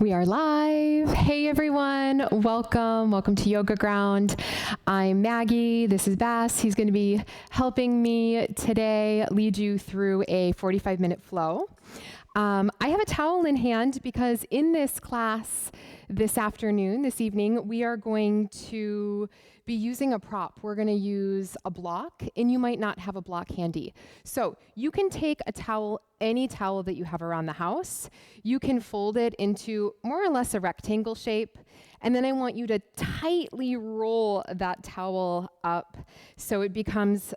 We are live. Hey everyone, welcome to Yogaground. I'm Maggie, this is Bass. He's going to be helping me today lead you through a 45-minute flow. I have a towel in hand because in this class this evening, we are going to be using a prop. We're going to use a block, and you might not have a block handy. So you can take a towel, any towel that you have around the house. You can fold it into more or less a rectangle shape, and then I want you to tightly roll that towel up so it becomes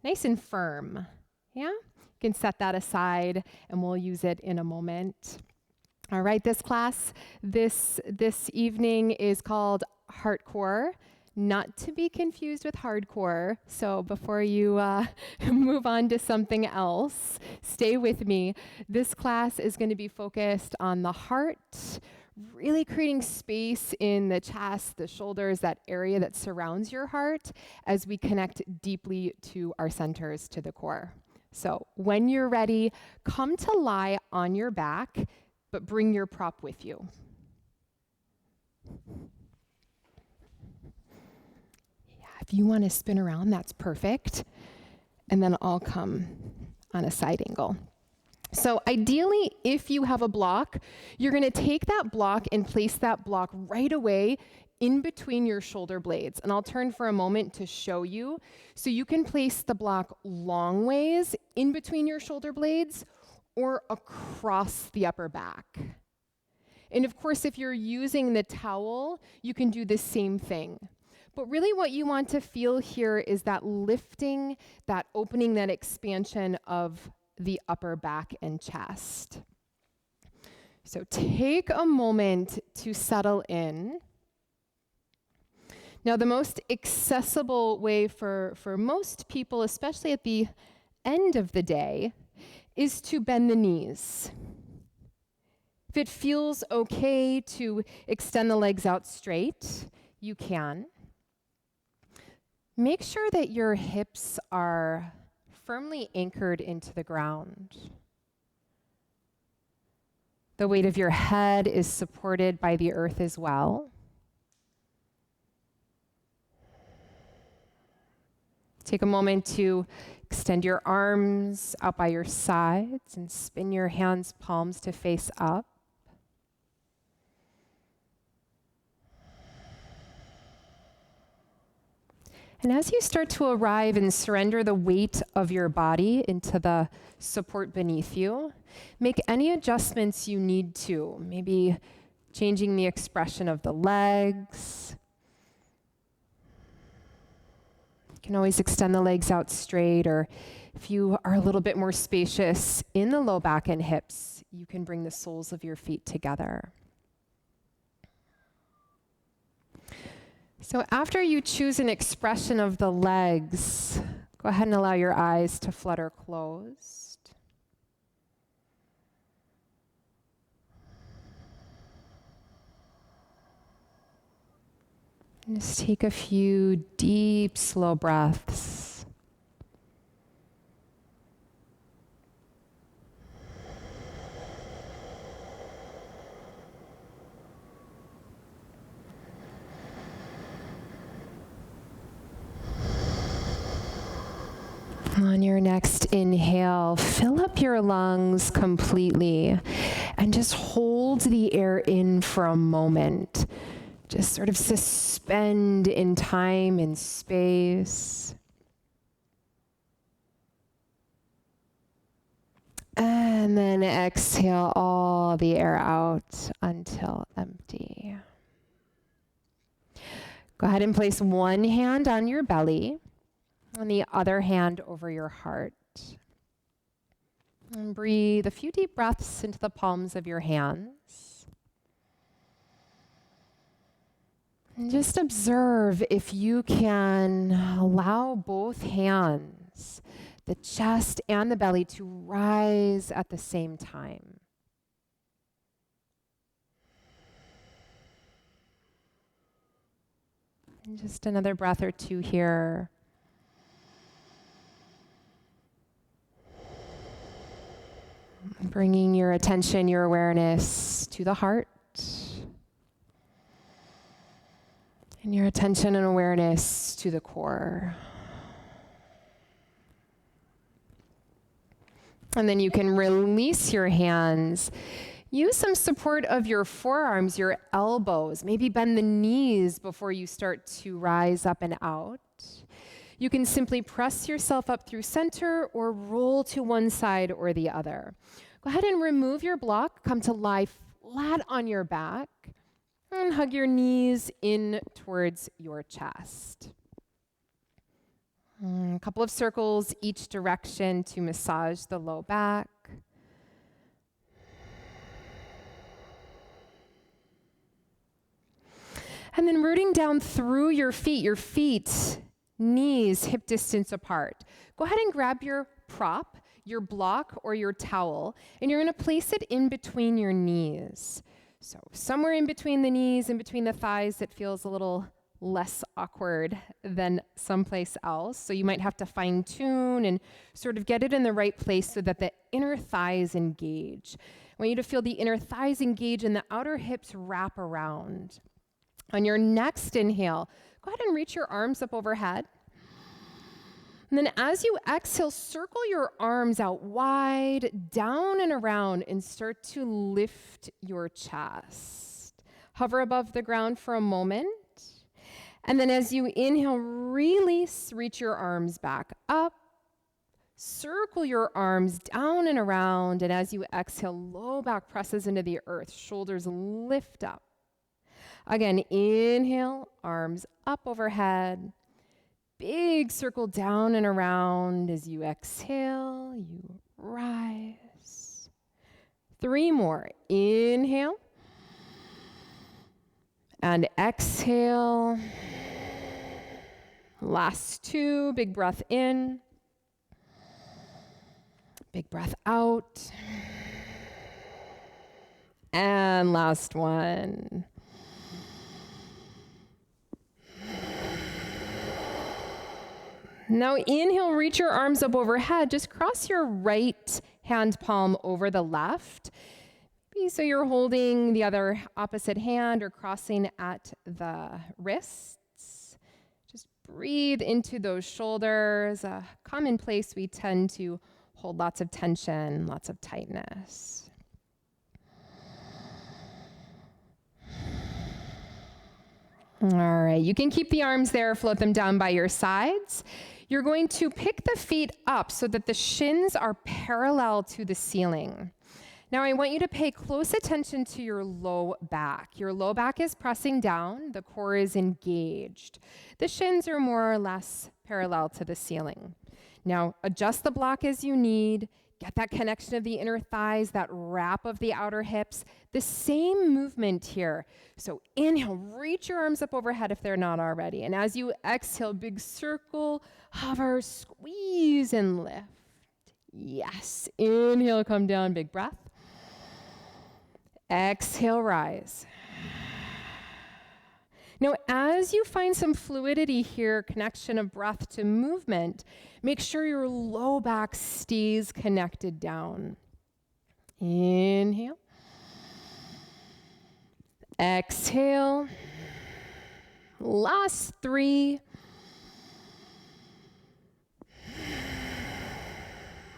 nice and firm. Yeah? You can set that aside, and we'll use it in a moment. All right, this class this evening is called Heartcore, not to be confused with hardcore. So before you move on to something else, stay with me. This class is going to be focused on the heart, really creating space in the chest, the shoulders, that area that surrounds your heart as we connect deeply to our centers, to the core. So when you're ready, come to lie on your back, but bring your prop with you. Yeah, if you want to spin around, that's perfect. And then I'll come on a side angle. So ideally, if you have a block, you're going to take that block and place that block right away in between your shoulder blades. And I'll turn for a moment to show you. So you can place the block long ways in between your shoulder blades or across the upper back. And of course, if you're using the towel, you can do the same thing. But really what you want to feel here is that lifting, that opening, that expansion of the upper back and chest. So take a moment to settle in. Now, the most accessible way for most people, especially at the end of the day, is to bend the knees. If it feels okay to extend the legs out straight, you can. Make sure that your hips are firmly anchored into the ground. The weight of your head is supported by the earth as well. Take a moment to extend your arms out by your sides and spin your hands, palms to face up. And as you start to arrive and surrender the weight of your body into the support beneath you, make any adjustments you need to, maybe changing the expression of the legs. You can always extend the legs out straight, or if you are a little bit more spacious in the low back and hips, you can bring the soles of your feet together. So after you choose an expression of the legs, go ahead and allow your eyes to flutter closed. And just take a few deep, slow breaths. On your next inhale, fill up your lungs completely and just hold the air in for a moment. Just sort of suspend in time and space. And then exhale all the air out until empty. Go ahead and place one hand on your belly and the other hand over your heart. And breathe a few deep breaths into the palms of your hands. And just observe if you can allow both hands, the chest and the belly, to rise at the same time. And just another breath or two here. Bringing your attention, your awareness to the heart. And your attention and awareness to the core. And then you can release your hands. Use some support of your forearms, your elbows. Maybe bend the knees before you start to rise up and out. You can simply press yourself up through center or roll to one side or the other. Go ahead and remove your block. Come to lie flat on your back and hug your knees in towards your chest. A couple of circles each direction to massage the low back. And then rooting down through your feet, knees hip distance apart. Go ahead and grab your prop, your block or your towel, and you're going to place it in between your knees. So somewhere in between the knees, in between the thighs, that feels a little less awkward than someplace else. So you might have to fine tune and sort of get it in the right place so that the inner thighs engage. I want you to feel the inner thighs engage and the outer hips wrap around. On your next inhale, go ahead and reach your arms up overhead. And then as you exhale, circle your arms out wide, down and around, and start to lift your chest. Hover above the ground for a moment. And then as you inhale, release, reach your arms back up. Circle your arms down and around. And as you exhale, low back presses into the earth. Shoulders lift up. Again, inhale, arms up overhead. Big circle down and around. As you exhale, you rise. 3 more. Inhale. And exhale. Last 2, big breath in. Big breath out. And last one. Now inhale, reach your arms up overhead. Just cross your right hand palm over the left. So you're holding the other opposite hand or crossing at the wrists. Just breathe into those shoulders. A common place we tend to hold lots of tension, lots of tightness. All right, you can keep the arms there, float them down by your sides. You're going to pick the feet up so that the shins are parallel to the ceiling. Now I want you to pay close attention to your low back. Your low back is pressing down, the core is engaged. The shins are more or less parallel to the ceiling. Now adjust the block as you need, get that connection of the inner thighs, that wrap of the outer hips, the same movement here. So inhale, reach your arms up overhead if they're not already. And as you exhale, big circle, hover, squeeze and lift. Yes, inhale, come down, big breath. Exhale, rise. Now, as you find some fluidity here, connection of breath to movement, make sure your low back stays connected down. Inhale. Exhale. Last 3.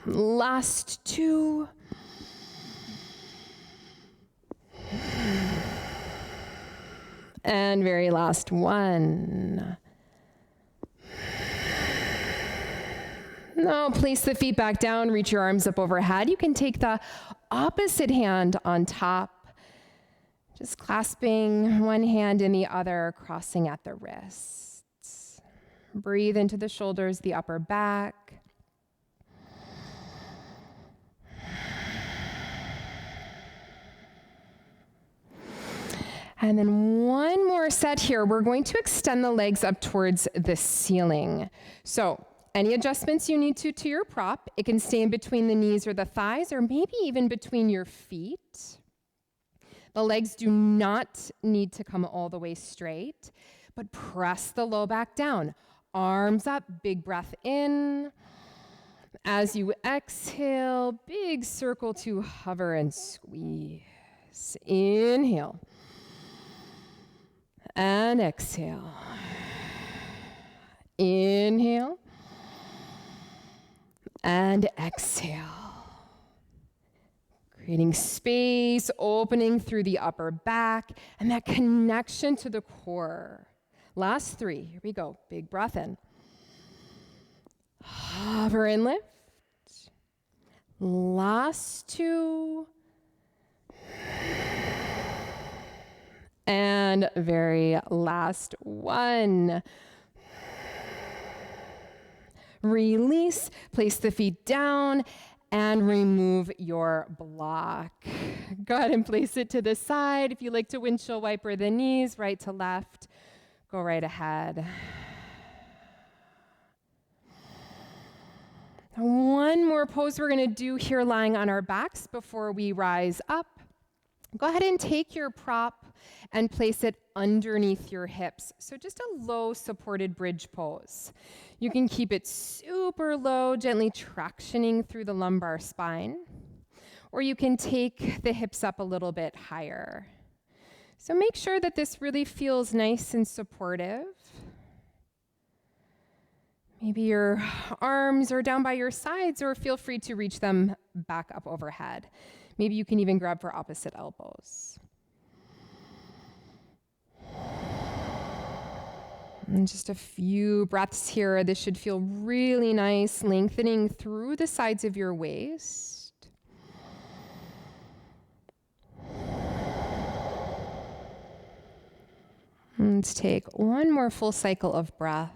Last 2. And very last 1. Now place the feet back down, reach your arms up overhead. You can take the opposite hand on top, just clasping one hand in the other, crossing at the wrists. Breathe into the shoulders, the upper back. And then one more set here. We're going to extend the legs up towards the ceiling. So any adjustments you need to your prop, it can stay in between the knees or the thighs, or maybe even between your feet. The legs do not need to come all the way straight, but press the low back down. Arms up, big breath in. As you exhale, big circle to hover and squeeze. space. Inhale. And exhale. Inhale. And exhale. Creating space, opening through the upper back, and that connection to the core. Last 3. Here we go. Big breath in. Hover and lift. Last 2. And very last 1. Release, place the feet down, and remove your block. Go ahead and place it to the side. If you like to windshield wiper the knees, right to left, go right ahead. One more pose we're going to do here lying on our backs before we rise up. Go ahead and take your prop and place it underneath your hips. So just a low supported bridge pose. You can keep it super low, gently tractioning through the lumbar spine, or you can take the hips up a little bit higher. So make sure that this really feels nice and supportive. Maybe your arms are down by your sides, or feel free to reach them back up overhead. Maybe you can even grab for opposite elbows. And just a few breaths here. This should feel really nice, lengthening through the sides of your waist. Let's take one more full cycle of breath.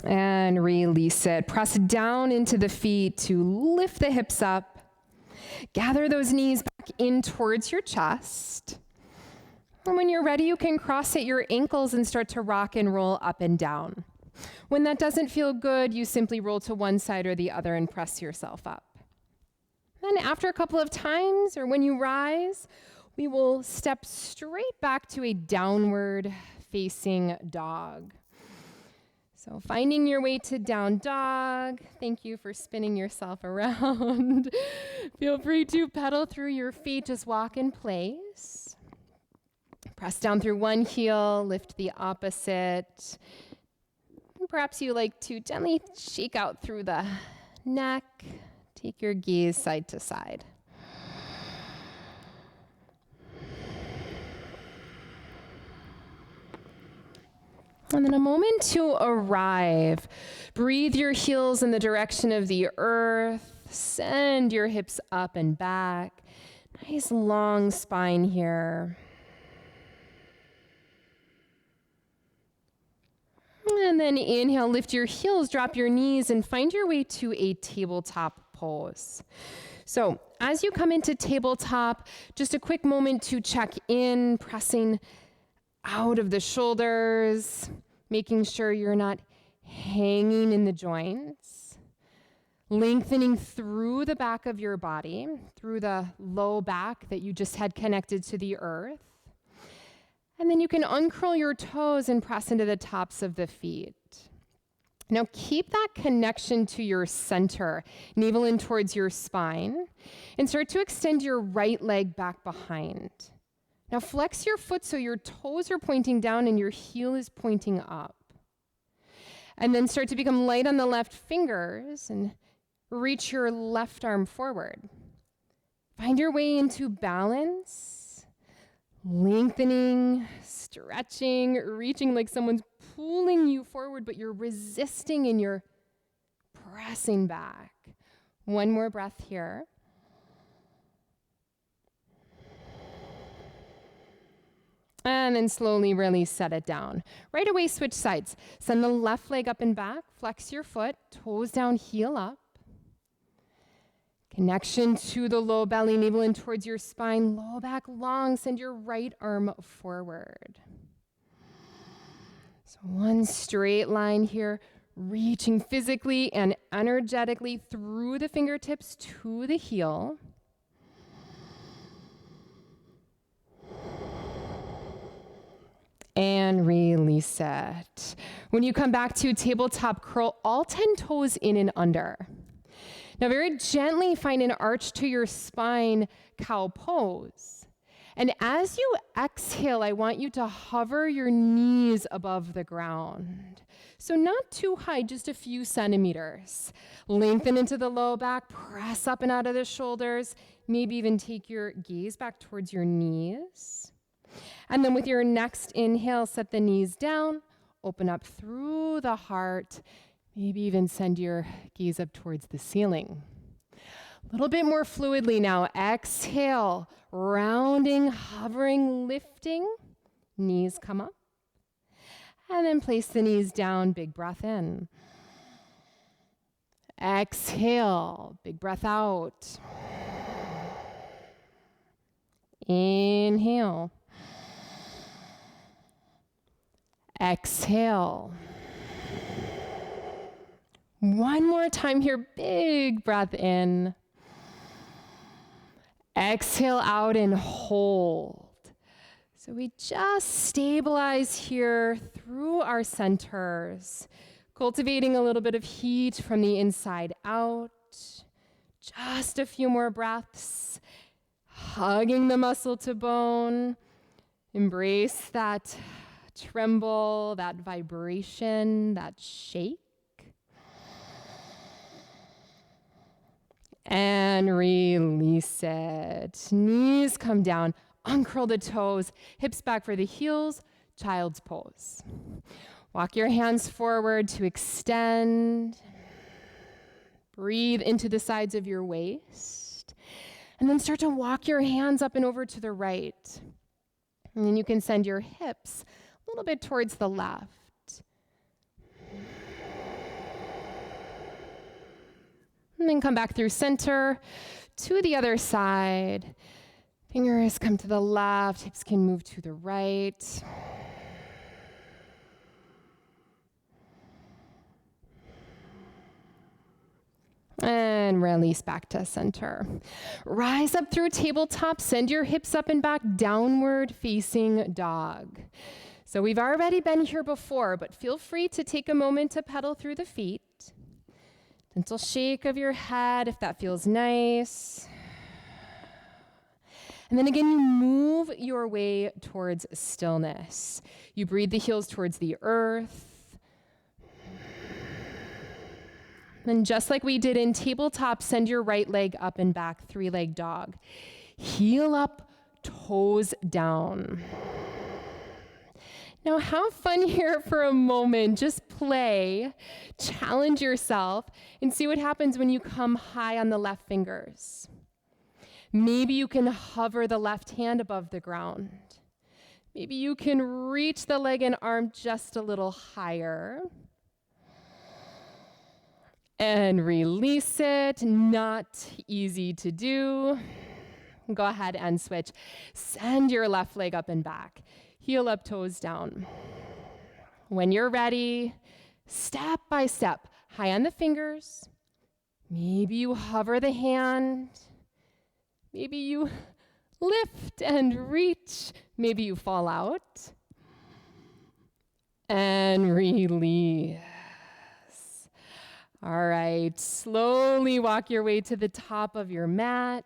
And release it. Press down into the feet to lift the hips up. Gather those knees back in towards your chest. And when you're ready, you can cross at your ankles and start to rock and roll up and down. When that doesn't feel good, you simply roll to one side or the other and press yourself up. Then after a couple of times, or when you rise, we will step straight back to a downward facing dog. So finding your way to down dog. Thank you for spinning yourself around. Feel free to pedal through your feet, just walk in place. Press down through one heel, lift the opposite. And perhaps you like to gently shake out through the neck. Take your gaze side to side. And then a moment to arrive. Breathe your heels in the direction of the earth. Send your hips up and back. Nice long spine here. And then inhale, lift your heels, drop your knees, and find your way to a tabletop pose. So as you come into tabletop, just a quick moment to check in, pressing out of the shoulders, making sure you're not hanging in the joints, lengthening through the back of your body, through the low back that you just had connected to the earth. And then you can uncurl your toes and press into the tops of the feet. Now keep that connection to your center, navel in towards your spine, and start to extend your right leg back behind. Now flex your foot so your toes are pointing down and your heel is pointing up. And then start to become light on the left fingers and reach your left arm forward. Find your way into balance, lengthening, stretching, reaching like someone's pulling you forward, but you're resisting and you're pressing back. One more breath here. And then slowly really set it down. Right away, switch sides. Send the left leg up and back. Flex your foot, toes down, heel up. Connection to the low belly, navel in towards your spine. Low back long. Send your right arm forward. So one straight line here, reaching physically and energetically through the fingertips to the heel. And release it. When you come back to tabletop curl, all 10 toes in and under. Now very gently find an arch to your spine, cow pose. And as you exhale, I want you to hover your knees above the ground. So not too high, just a few centimeters. Lengthen into the low back, press up and out of the shoulders. Maybe even take your gaze back towards your knees. And then with your next inhale, set the knees down, open up through the heart. Maybe even send your gaze up towards the ceiling. A little bit more fluidly now. Exhale, rounding, hovering, lifting. Knees come up. And then place the knees down, big breath in. Exhale, big breath out. Inhale. Exhale. One more time here, big breath in. Exhale out and hold. So we just stabilize here through our centers, cultivating a little bit of heat from the inside out. Just a few more breaths, hugging the muscle to bone. Embrace that tremble, that vibration, that shake. And release it. Knees come down. Uncurl the toes, hips back for the heels, child's pose. Walk your hands forward to extend. Breathe into the sides of your waist. And then start to walk your hands up and over to the right. And then you can send your hips a little bit towards the left. And then come back through center to the other side. Fingers come to the left, hips can move to the right. And release back to center. Rise up through tabletop, send your hips up and back, downward facing dog. So we've already been here before, but feel free to take a moment to pedal through the feet. Gentle shake of your head if that feels nice. And then again, you move your way towards stillness. You breathe the heels towards the earth. And just like we did in tabletop, send your right leg up and back, 3-leg dog. Heel up, toes down. Now have fun here for a moment. Just play, challenge yourself, and see what happens when you come high on the left fingers. Maybe you can hover the left hand above the ground. Maybe you can reach the leg and arm just a little higher. And release it. Not easy to do. Go ahead and switch. Send your left leg up and back. Heel up, toes down. When you're ready, step by step, high on the fingers. Maybe you hover the hand. Maybe you lift and reach. Maybe you fall out. And release. All right, slowly walk your way to the top of your mat.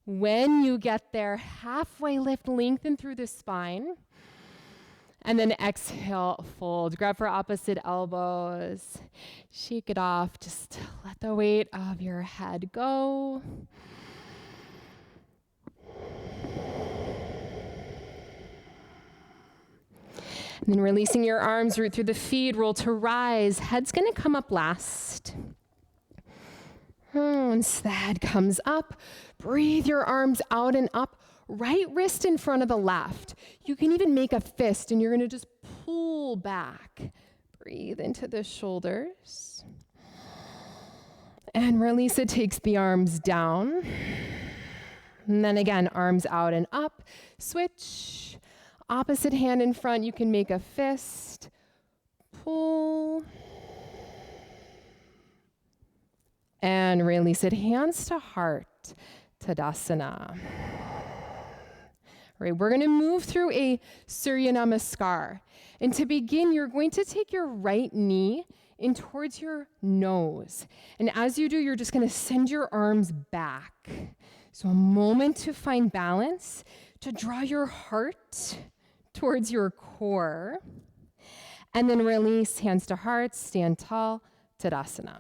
When you get there, halfway lift, lengthen through the spine. And then exhale, fold. Grab for opposite elbows. Shake it off. Just let the weight of your head go. And then releasing your arms, root through the feet, roll to rise. Head's gonna come up last. Once the head comes up, breathe your arms out and up. Right wrist in front of the left. You can even make a fist and you're gonna just pull back. Breathe into the shoulders. And release it, takes the arms down. And then again, arms out and up. Switch. Opposite hand in front, you can make a fist. Pull. And release it, hands to heart, Tadasana. All right, we're going to move through a Surya Namaskar. And to begin, you're going to take your right knee in towards your nose. And as you do, you're just going to send your arms back. So a moment to find balance, to draw your heart towards your core. And then release, hands to heart, stand tall, Tadasana.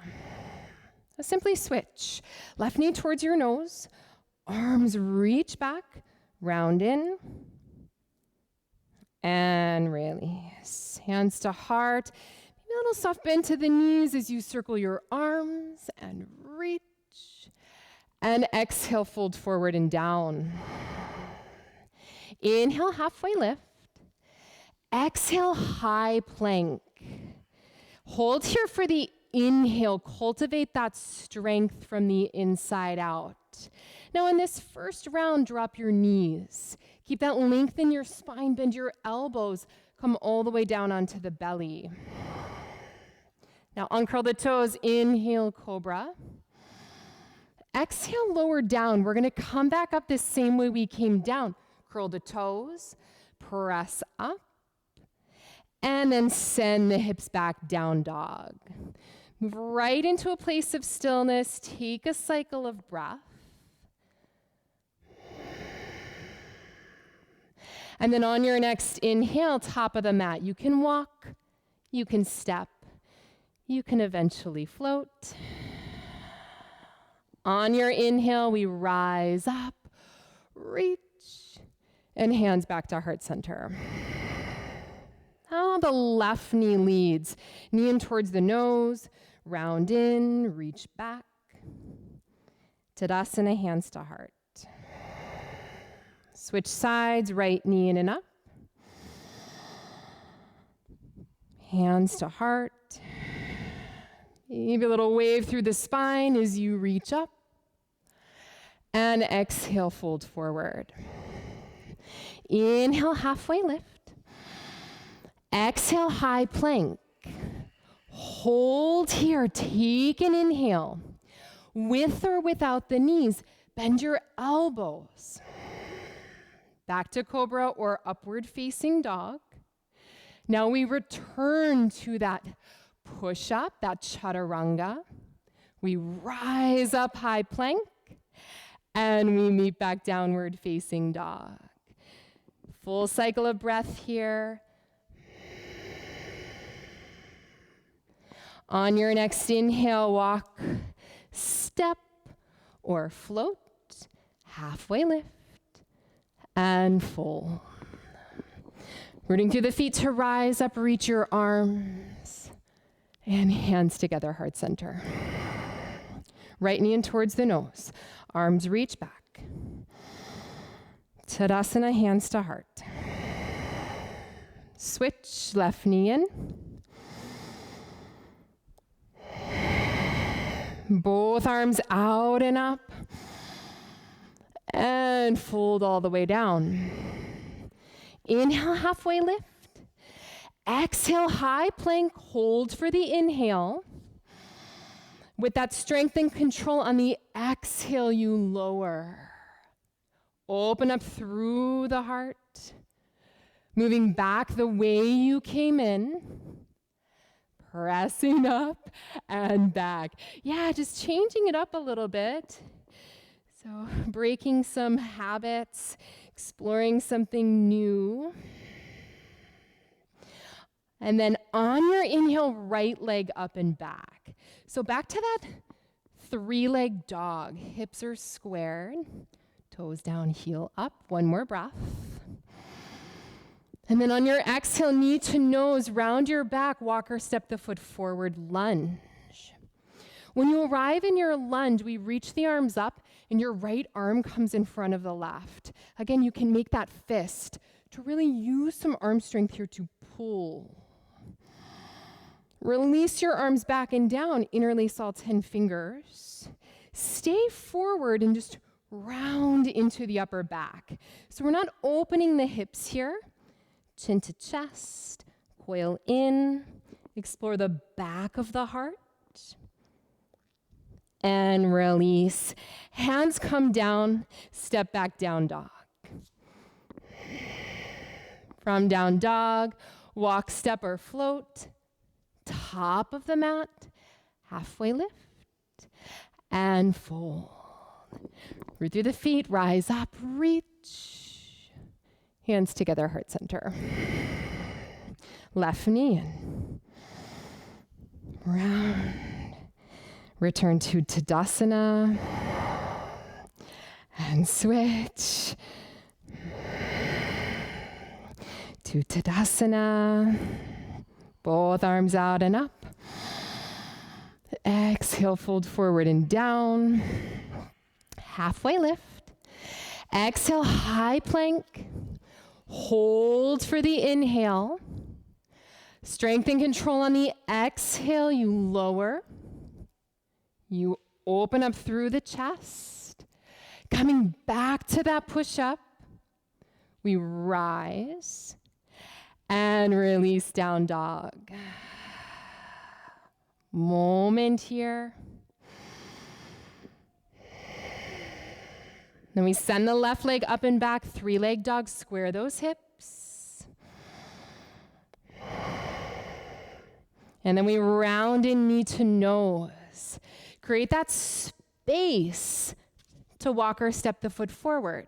Now simply switch. Left knee towards your nose, arms reach back, round in, and release. Hands to heart. Maybe a little soft bend to the knees as you circle your arms and reach. And exhale, fold forward and down. Inhale, halfway lift. Exhale, high plank. Hold here for the inhale. Cultivate that strength from the inside out. Now in this first round, drop your knees. Keep that length in your spine. Bend your elbows. Come all the way down onto the belly. Now uncurl the toes. Inhale, cobra. Exhale, lower down. We're going to come back up the same way we came down. Curl the toes. Press up. And then send the hips back, down dog. Move right into a place of stillness. Take a cycle of breath. And then on your next inhale, top of the mat. You can walk, you can step, you can eventually float. On your inhale, we rise up, reach, and hands back to heart center. Now the left knee leads. Knee in towards the nose, round in, reach back. Tadasana, hands to heart. Switch sides, right knee in and up. Hands to heart. Maybe a little wave through the spine as you reach up. And exhale, fold forward. Inhale, halfway lift. Exhale, high plank. Hold here, take an inhale. With or without the knees, bend your elbows. Back to cobra or upward facing dog. Now we return to that push up, that chaturanga. We rise up, high plank, and we meet back downward facing dog. Full cycle of breath here. On your next inhale, walk, step, or float, halfway lift, and fold. Rooting through the feet to rise up, reach your arms, and hands together, heart center. Right knee in towards the nose, arms reach back. Tadasana, hands to heart. Switch, left knee in. Both arms out and up. And fold all the way down. Inhale, halfway lift. Exhale, high plank. Hold for the inhale. With that strength and control on the exhale, you lower. Open up through the heart. Moving back the way you came in. Pressing up and back. Yeah, just changing it up a little bit. So breaking some habits, exploring something new. And then on your inhale, right leg up and back. So back to that three-leg dog. Hips are squared, toes down, heel up. One more breath. And then on your exhale, knee to nose, round your back, walk or step the foot forward, lunge. When you arrive in your lunge, we reach the arms up and your right arm comes in front of the left. Again, you can make that fist to really use some arm strength here to pull. Release your arms back and down, interlace all 10 fingers. Stay forward and just round into the upper back. So we're not opening the hips here. Chin to chest, coil in, explore the back of the heart, and release. Hands come down, step back, down dog. from down dog, walk, step, or float, top of the mat, halfway lift, and fold. Root through the feet, rise up, reach. Hands together, heart center. Left knee in. Round. Return to Tadasana. And switch. To Tadasana. Both arms out and up. Exhale, fold forward and down. Halfway lift. Exhale, high plank. Hold for the inhale. Strength and control on the exhale. You lower. You open up through the chest. Coming back to that push-up. We rise and release down dog. Moment here. Then we send the left leg up and back, 3-leg dog, square those hips. And then we round in knee to nose. Create that space to walk or step the foot forward.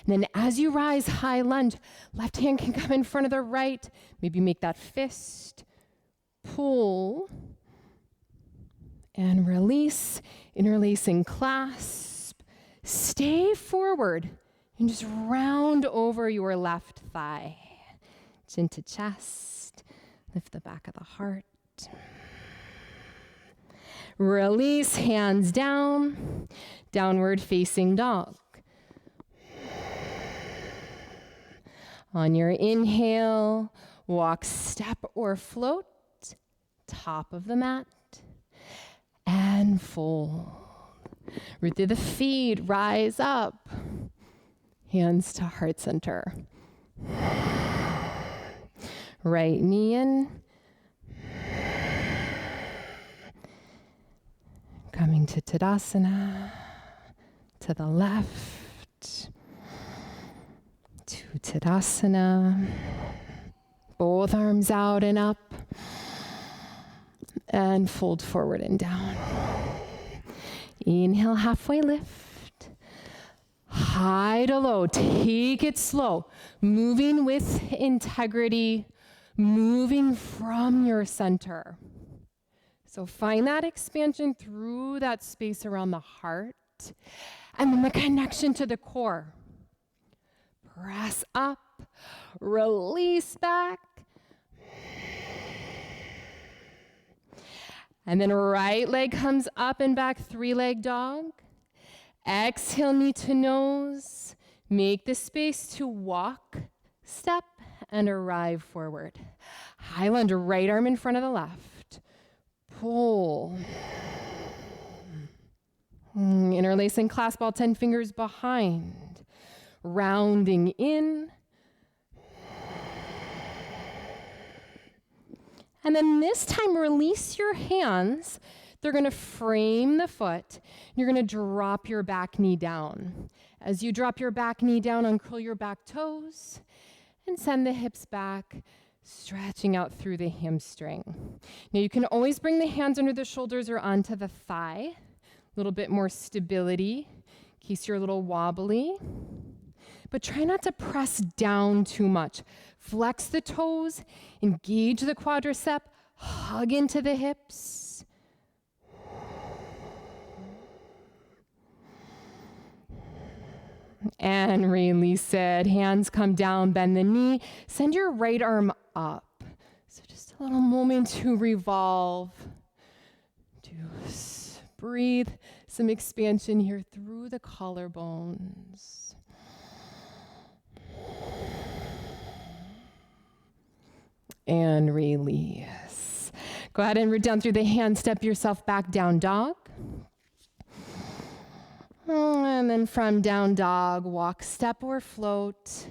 And then as you rise, high lunge, left hand can come in front of the right. Maybe make that fist, pull, and release, interlace and clasp. Stay forward and just round over your left thigh. Chin to chest, lift the back of the heart. Release, hands down, downward facing dog. On your inhale, walk, step, or float, top of the mat, and fold. Root through the feet, rise up. Hands to heart center. Right knee in. Coming to Tadasana, to the left, to Tadasana, both arms out and up, and fold forward and down. Inhale, halfway lift, high to low, take it slow, moving with integrity, moving from your center. So find that expansion through that space around the heart, and then the connection to the core. Press up, release back, and then right leg comes up and back, 3-leg dog. Exhale, knee to nose. Make the space to walk, step, and arrive forward. High lunge, right arm in front of the left. Pull. Interlace and clasp all 10 fingers behind. Rounding in. And then this time, release your hands. They're going to frame the foot. You're going to drop your back knee down. As you drop your back knee down, uncurl your back toes and send the hips back, stretching out through the hamstring. Now you can always bring the hands under the shoulders or onto the thigh. A little bit more stability in case you're a little wobbly. But try not to press down too much. Flex the toes, engage the quadricep, hug into the hips. And release it. Hands come down, bend the knee. Send your right arm up. So just a little moment to revolve. To breathe some expansion here through the collarbones. And release. Go ahead and root down through the hand. Step yourself back, down dog. And then from down dog, walk, step, or float.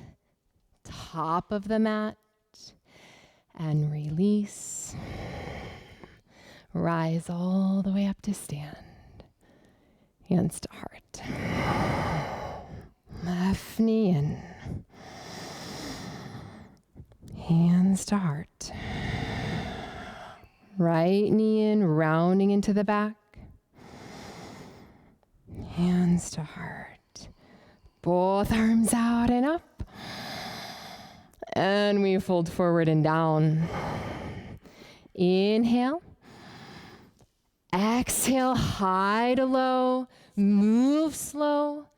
Top of the mat. And release. Rise all the way up to stand. Hands to heart. Left knee in. hands to heart. Right knee in, rounding into the back. Hands to heart. Both arms out and up. And we fold forward and down. Inhale. Exhale, high to low. Move slow.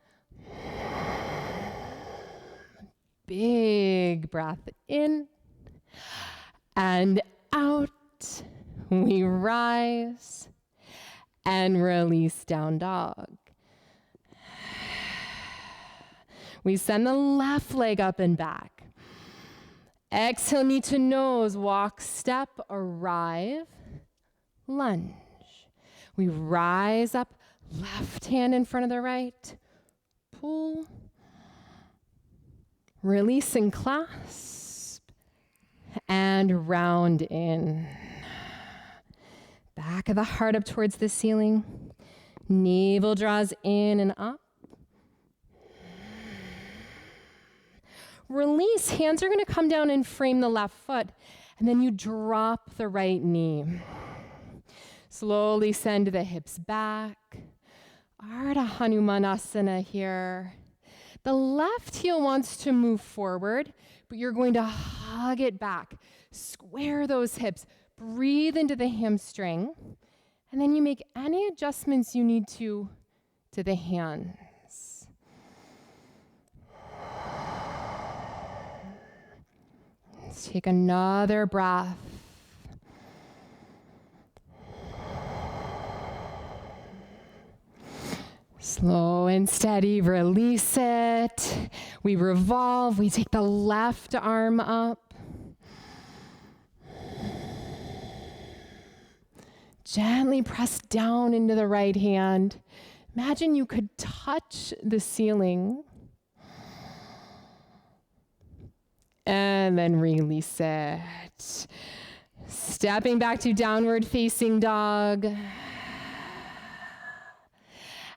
Big breath in and out. We rise and release down dog. We send the left leg up and back. Exhale, knee to nose, walk, step, arrive, lunge. We rise up, left hand in front of the right, pull, release and clasp, and round in. Back of the heart up towards the ceiling. Navel draws in and up. Release, hands are going to come down and frame the left foot, and then you drop the right knee. Slowly send the hips back. Ardha Hanumanasana here. The left heel wants to move forward, but you're going to hug it back. Square those hips. Breathe into the hamstring. And then you make any adjustments you need to the hands. Let's take another breath. Slow and steady, release it. We revolve, we take the left arm up. Gently press down into the right hand. Imagine you could touch the ceiling. And then release it. Stepping back to downward facing dog.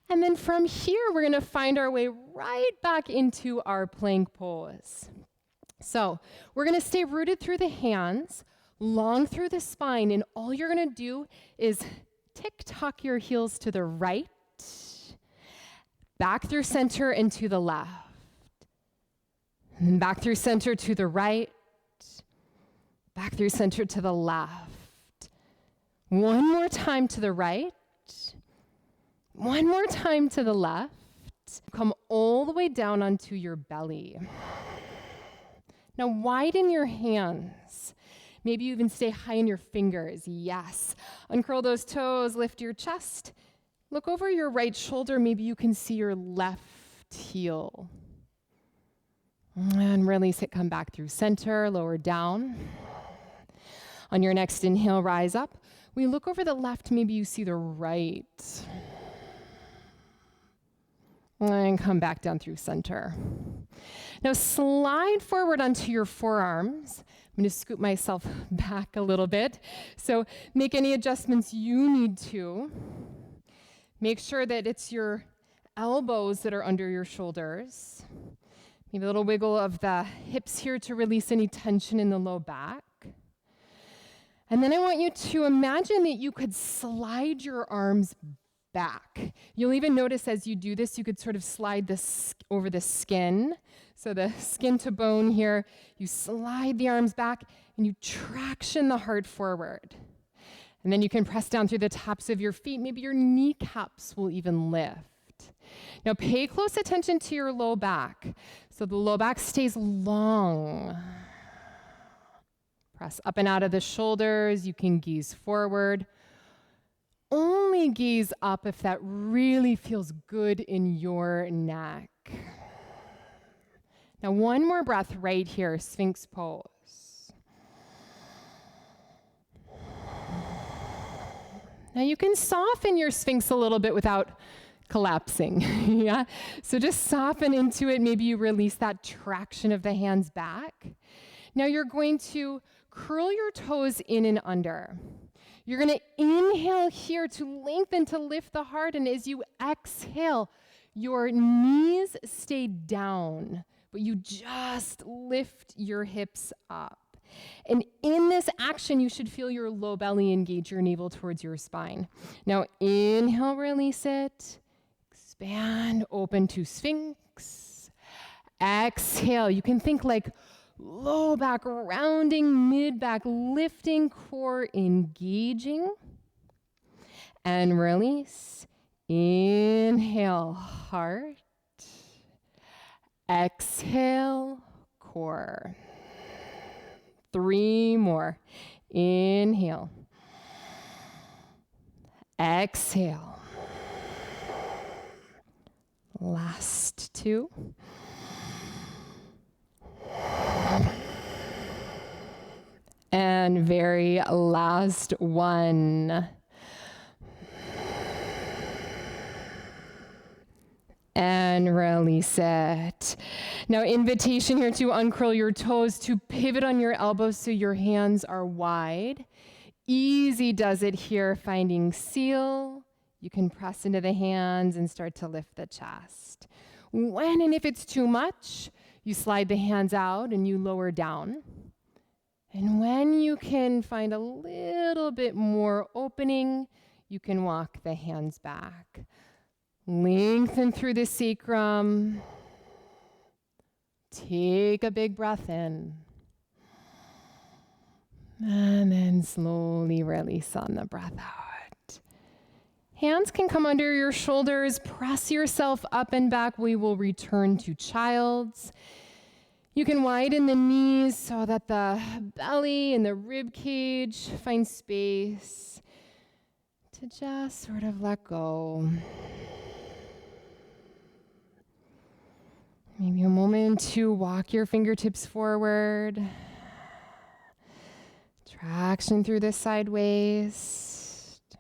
And then from here, we're going to find our way right back into our plank pose. So we're going to stay rooted through the hands, long through the spine, and all you're going to do is tick-tock your heels to the right, back through center and to the left, and back through center to the right, back through center to the left. One more time to the right. One more time to the left. Come all the way down onto your belly. Now widen your hands. Maybe you even stay high in your fingers. Yes. Uncurl those toes, lift your chest. Look over your right shoulder. Maybe you can see your left heel. And release it, come back through center, lower down. On your next inhale, rise up. We look over the left, maybe you see the right. And come back down through center. Now slide forward onto your forearms. I'm going to scoop myself back a little bit. So make any adjustments you need to. Make sure that it's your elbows that are under your shoulders. Maybe a little wiggle of the hips here to release any tension in the low back. And then I want you to imagine that you could slide your arms back. You'll even notice as you do this, you could sort of slide this over the skin. So the skin to bone here, you slide the arms back and you traction the heart forward. And then you can press down through the tops of your feet. Maybe your kneecaps will even lift. Now pay close attention to your low back. So the low back stays long. Press up and out of the shoulders. You can gaze forward. Only gaze up if that really feels good in your neck. Now one more breath right here, Sphinx pose. Now you can soften your Sphinx a little bit without collapsing. Yeah? So just soften into it. Maybe you release that traction of the hands back. Now you're going to curl your toes in and under. You're going to inhale here to lengthen, to lift the heart, and as you exhale, your knees stay down, but you just lift your hips up. And in this action, you should feel your low belly engage your navel towards your spine. Now, inhale, release it. Expand, open to Sphinx. Exhale. You can think like low back rounding, mid back lifting, core engaging. And release. Inhale, heart. Exhale, core. 3 more. Inhale. Exhale. Last 2. And very last 1. And release it. Now, invitation here to uncurl your toes, to pivot on your elbows so your hands are wide. Easy does it here, finding seal. You can press into the hands and start to lift the chest. When and if it's too much, you slide the hands out and you lower down. And when you can find a little bit more opening, you can walk the hands back. Lengthen through the sacrum. Take a big breath in. And then slowly release on the breath out. Hands can come under your shoulders. Press yourself up and back. We will return to child's. You can widen the knees so that the belly and the rib cage find space to just sort of let go. Maybe a moment to walk your fingertips forward. Traction through the side waist.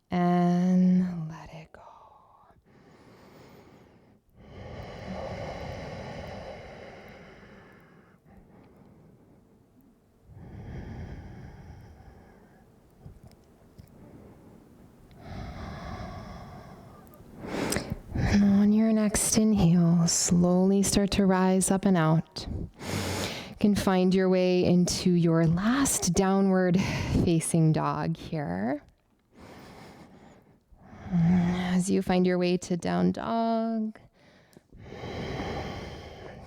And let it go. And on your next inhale, slowly start to rise up and out. You can find your way into your last downward facing dog here. As you find your way to down dog,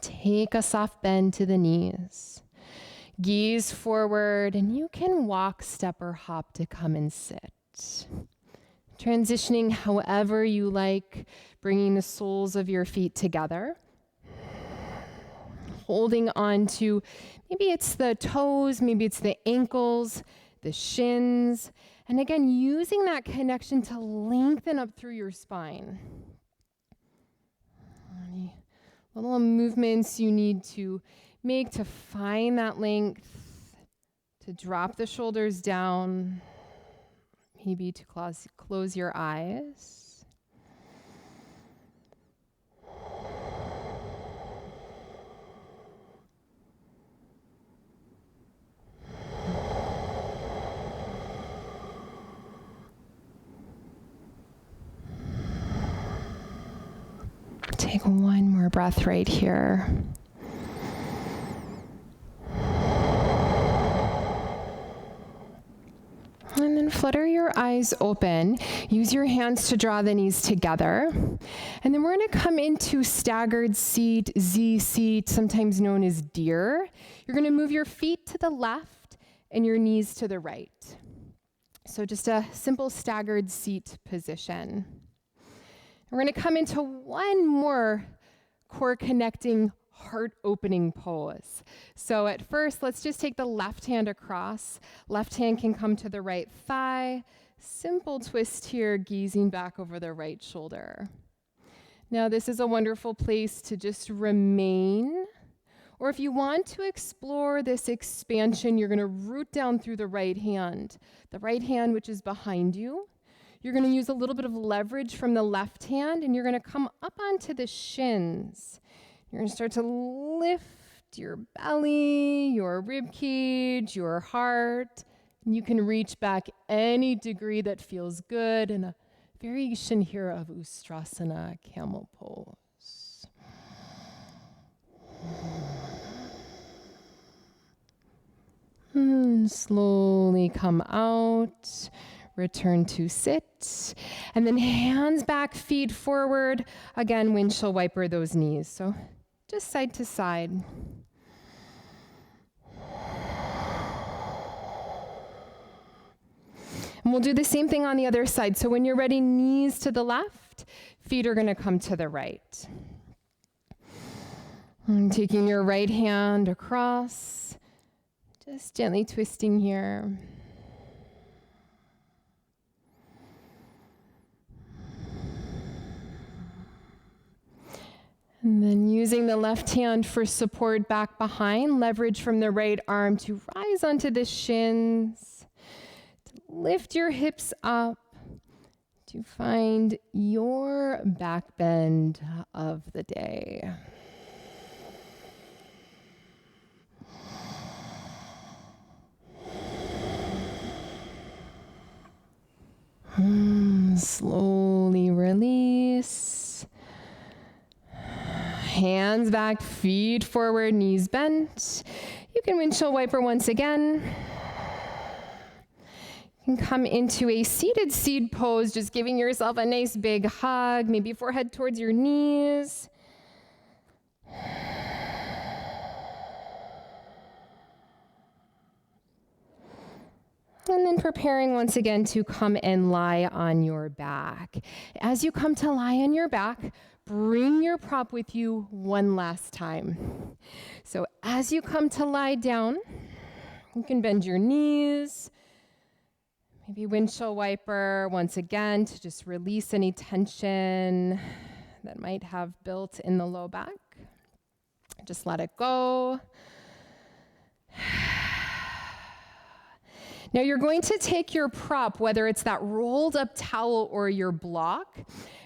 take a soft bend to the knees. Gaze forward, and you can walk, step, or hop to come and sit. Transitioning however you like, bringing the soles of your feet together. Holding on to, maybe it's the toes, maybe it's the ankles, the shins. And again, using that connection to lengthen up through your spine. Any little movements you need to make to find that length, to drop the shoulders down. Maybe to close your eyes. Take one more breath right here. And then flutter your eyes open. Use your hands to draw the knees together. And then we're going to come into staggered seat, Z seat, sometimes known as deer. You're going to move your feet to the left and your knees to the right. So just a simple staggered seat position. We're going to come into one more core connecting heart opening pose. So at first, let's just take the left hand across. Left hand can come to the right thigh. Simple twist here, gazing back over the right shoulder. Now this is a wonderful place to just remain. Or if you want to explore this expansion, you're going to root down through the right hand which is behind you. You're going to use a little bit of leverage from the left hand, and you're going to come up onto the shins. You're going to start to lift your belly, your rib cage, your heart. And you can reach back any degree that feels good in a variation here of Ustrasana, camel pose. Slowly come out, return to sit, and then hands back, feet forward. Again, windshield wiper those knees. So just side to side. And we'll do the same thing on the other side. So when you're ready, knees to the left, feet are going to come to the right. And taking your right hand across, just gently twisting here. And then using the left hand for support back behind, leverage from the right arm to rise onto the shins, to lift your hips up, to find your back bend of the day. Slowly release. Hands back, feet forward, knees bent. You can windshield wiper once again. You can come into a seated seed pose, just giving yourself a nice big hug, maybe forehead towards your knees. And then preparing once again to come and lie on your back. As you come to lie on your back, bring your prop with you one last time. So as you come to lie down, you can bend your knees, maybe windshield wiper once again to just release any tension that might have built in the low back. Just let it go. Now you're going to take your prop, whether it's that rolled up towel or your block,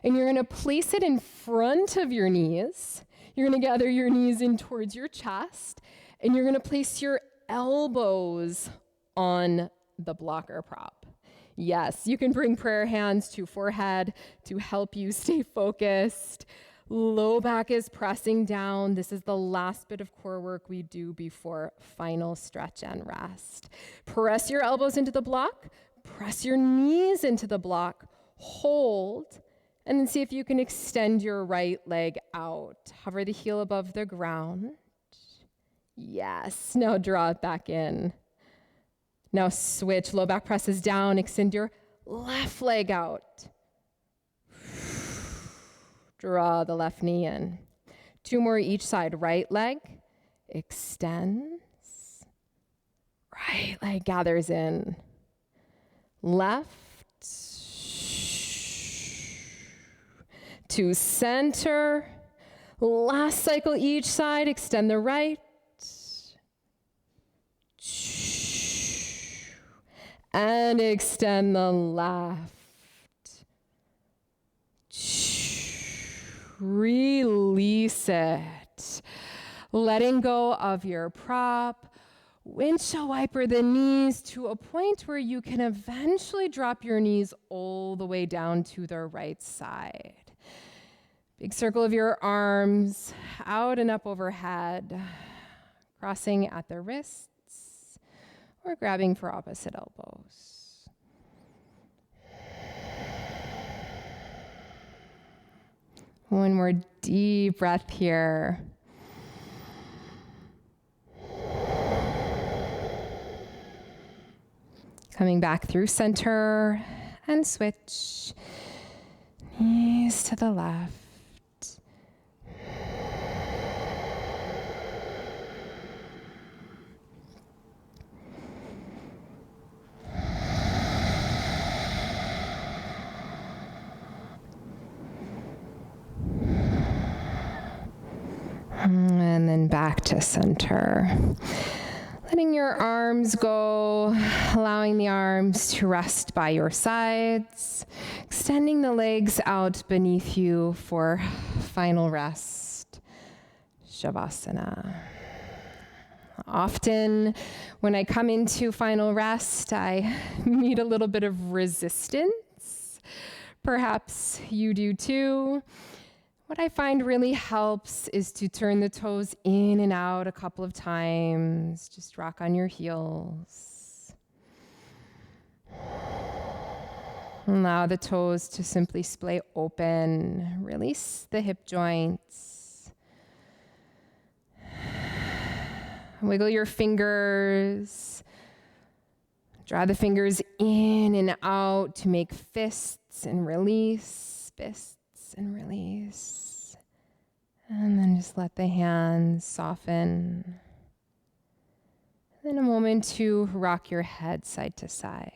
and you're going to place it in front of your knees. You're going to gather your knees in towards your chest, and you're going to place your elbows on the blocker prop. Yes, you can bring prayer hands to forehead to help you stay focused. Low back is pressing down. This is the last bit of core work we do before final stretch and rest. Press your elbows into the block, press your knees into the block, hold, and then see if you can extend your right leg out. Hover the heel above the ground. Yes, now draw it back in. Now switch, low back presses down, extend your left leg out. Draw the left knee in. 2 more each side. Right leg extends. Right leg gathers in. Left. To center. Last cycle each side. Extend the right. And extend the left. Release it. Letting go of your prop. Windshield wiper the knees to a point where you can eventually drop your knees all the way down to the right side. Big circle of your arms out and up overhead, crossing at the wrists or grabbing for opposite elbows. One more deep breath here. Coming back through center and switch. Knees to the left. And then back to center. Letting your arms go, allowing the arms to rest by your sides, extending the legs out beneath you for final rest, Shavasana. Often when I come into final rest, I meet a little bit of resistance. Perhaps you do too. What I find really helps is to turn the toes in and out a couple of times. Just rock on your heels. Allow the toes to simply splay open. Release the hip joints. Wiggle your fingers. Draw the fingers in and out to make fists and release, fists and release. And then just let the hands soften. And then a moment to rock your head side to side.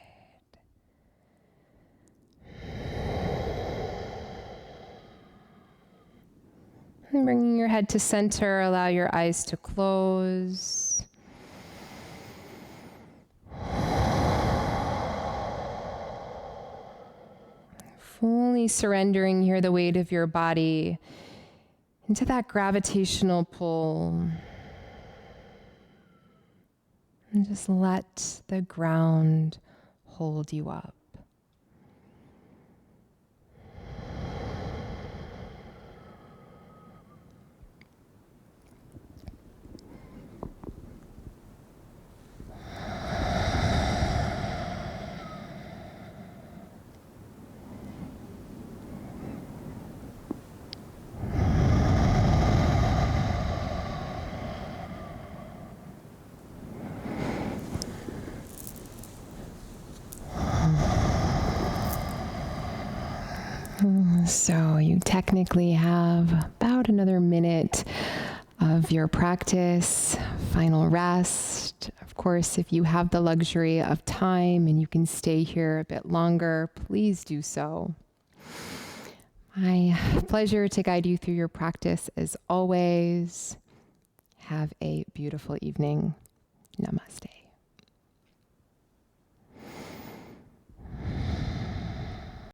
And bringing your head to center, allow your eyes to close. Fully surrendering here the weight of your body into that gravitational pull. And just let the ground hold you up. So you technically have about another minute of your practice, final rest. Of course, if you have the luxury of time and you can stay here a bit longer, please do so. My pleasure to guide you through your practice as always. Have a beautiful evening. Namaste.